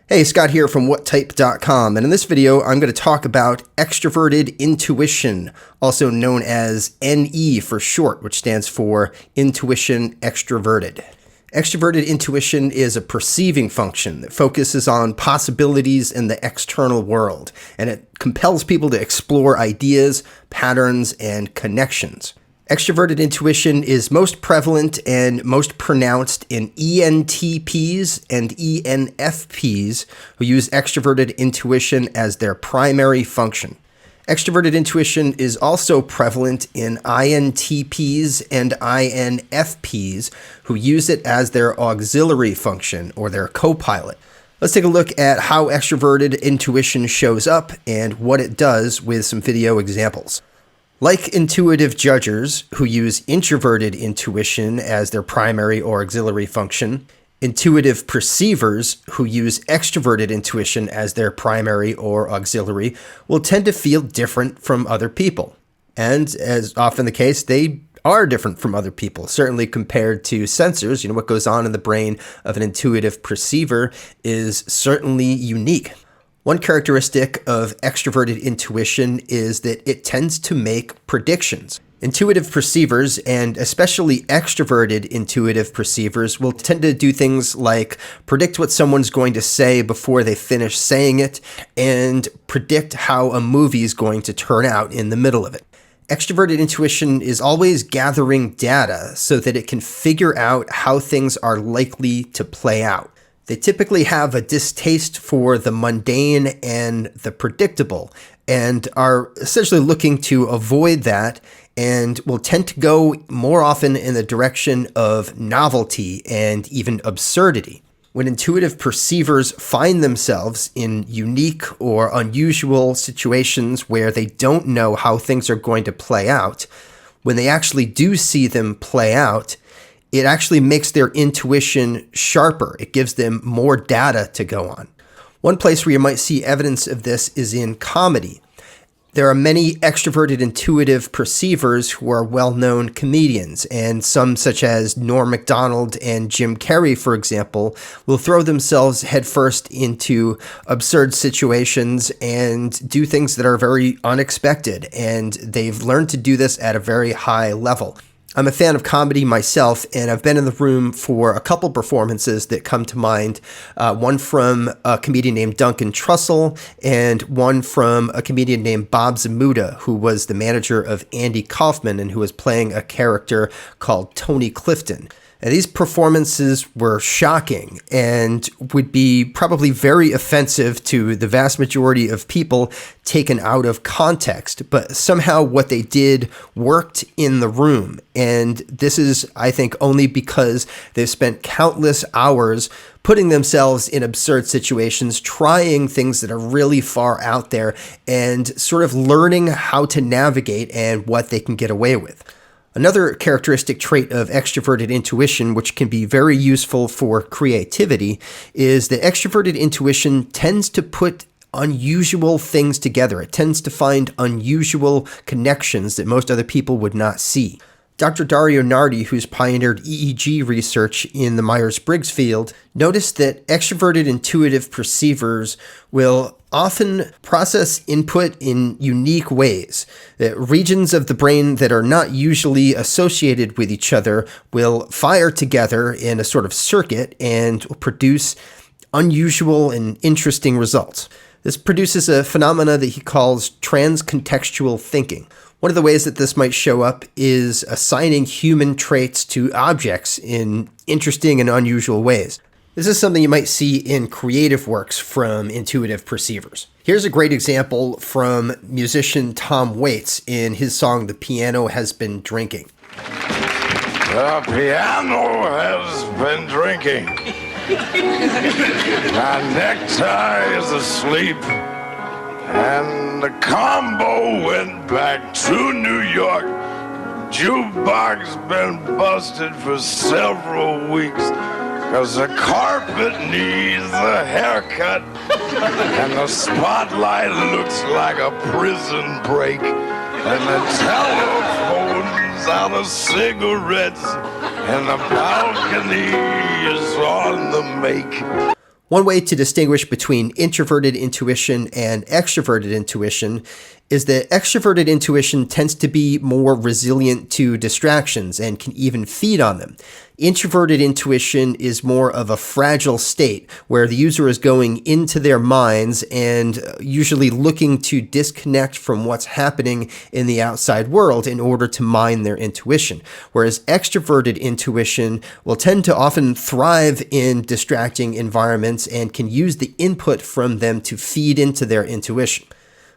Hey, Scott here from whattype.com, and in this video I'm going to talk about extroverted intuition, also known as NE for short, which stands for intuition extroverted. Extroverted intuition is a perceiving function that focuses on possibilities in the external world, and it compels people to explore ideas, patterns, and connections. Extroverted intuition is most prevalent and most pronounced in ENTPs and ENFPs who use extroverted intuition as their primary function. Extroverted intuition is also prevalent in INTPs and INFPs who use it as their auxiliary function or their co-pilot. Let's take a look at how extroverted intuition shows up and what it does with some video examples. Like intuitive judgers who use introverted intuition as their primary or auxiliary function, intuitive perceivers who use extroverted intuition as their primary or auxiliary will tend to feel different from other people. And as often the case, they are different from other people, certainly compared to sensors. What goes on in the brain of an intuitive perceiver is certainly unique. One characteristic of extroverted intuition is that it tends to make predictions. Intuitive perceivers, and especially extroverted intuitive perceivers, will tend to do things like predict what someone's going to say before they finish saying it, and predict how a movie is going to turn out in the middle of it. Extroverted intuition is always gathering data so that it can figure out how things are likely to play out. They typically have a distaste for the mundane and the predictable, and are essentially looking to avoid that, and will tend to go more often in the direction of novelty and even absurdity. When intuitive perceivers find themselves in unique or unusual situations where they don't know how things are going to play out, when they actually do see them play out, it actually makes their intuition sharper. It gives them more data to go on. One place where you might see evidence of this is in comedy. There are many extroverted intuitive perceivers who are well-known comedians, and some such as Norm Macdonald and Jim Carrey, for example, will throw themselves headfirst into absurd situations and do things that are very unexpected, and they've learned to do this at a very high level. I'm a fan of comedy myself, and I've been in the room for a couple performances that come to mind. One from a comedian named Duncan Trussell, and one from a comedian named Bob Zamuda, who was the manager of Andy Kaufman and who was playing a character called Tony Clifton. And these performances were shocking and would be probably very offensive to the vast majority of people taken out of context. But somehow what they did worked in the room. And this is, I think, only because they've spent countless hours putting themselves in absurd situations, trying things that are really far out there, and sort of learning how to navigate and what they can get away with. Another characteristic trait of extroverted intuition, which can be very useful for creativity, is that extroverted intuition tends to put unusual things together. It tends to find unusual connections that most other people would not see. Dr. Dario Nardi, who's pioneered EEG research in the Myers-briggs field, noticed that extroverted intuitive perceivers will often process input in unique ways. That regions of the brain that are not usually associated with each other will fire together in a sort of circuit and produce unusual and interesting results. This produces a phenomena that he calls trans-contextual thinking. One of the ways that this might show up is assigning human traits to objects in interesting and unusual ways. This is something you might see in creative works from intuitive perceivers. Here's a great example from musician Tom Waits in his song "The Piano Has Been Drinking." The piano has been drinking. My necktie is asleep. And the combo went back to New York. Jukebox been busted for several weeks. 'Cause the carpet needs a haircut. And the spotlight looks like a prison break. And the telephone's out of cigarettes. And the balcony is on the make. One way to distinguish between introverted intuition and extroverted intuition is that extroverted intuition tends to be more resilient to distractions and can even feed on them. Introverted intuition is more of a fragile state where the user is going into their minds and usually looking to disconnect from what's happening in the outside world in order to mine their intuition. Whereas extroverted intuition will tend to often thrive in distracting environments and can use the input from them to feed into their intuition.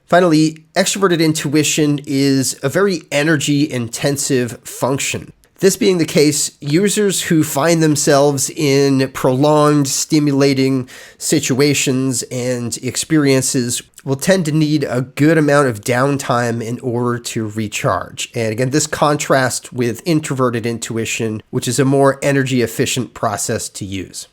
Finally, extroverted intuition is a very energy-intensive function. This being the case, users who find themselves in prolonged, stimulating situations and experiences will tend to need a good amount of downtime in order to recharge. And again, this contrasts with introverted intuition, which is a more energy-efficient process to use.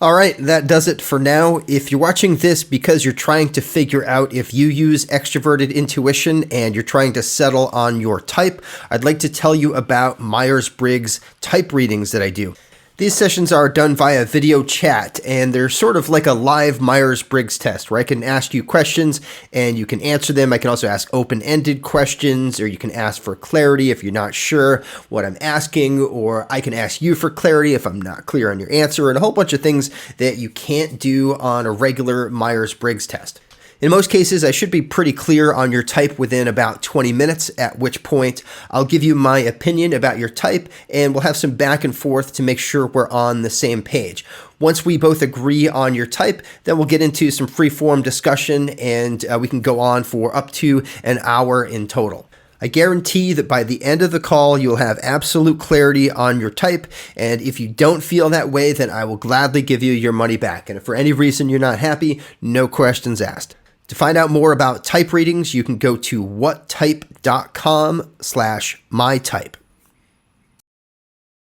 All right, that does it for now. If you're watching this because you're trying to figure out if you use extroverted intuition and you're trying to settle on your type, I'd like to tell you about Myers-briggs type readings that I do. These sessions are done via video chat, and they're sort of like a live Myers-briggs test where I can ask you questions and you can answer them. I can also ask open-ended questions, or you can ask for clarity if you're not sure what I'm asking, or I can ask you for clarity if I'm not clear on your answer, and a whole bunch of things that you can't do on a regular Myers-briggs test. In most cases, I should be pretty clear on your type within about 20 minutes, at which point I'll give you my opinion about your type, and we'll have some back and forth to make sure we're on the same page. Once we both agree on your type, then we'll get into some free-form discussion, and we can go on for up to an hour in total. I guarantee that by the end of the call, you'll have absolute clarity on your type, and if you don't feel that way, then I will gladly give you your money back. And if for any reason you're not happy, no questions asked. To find out more about type readings, you can go to whattype.com/mytype.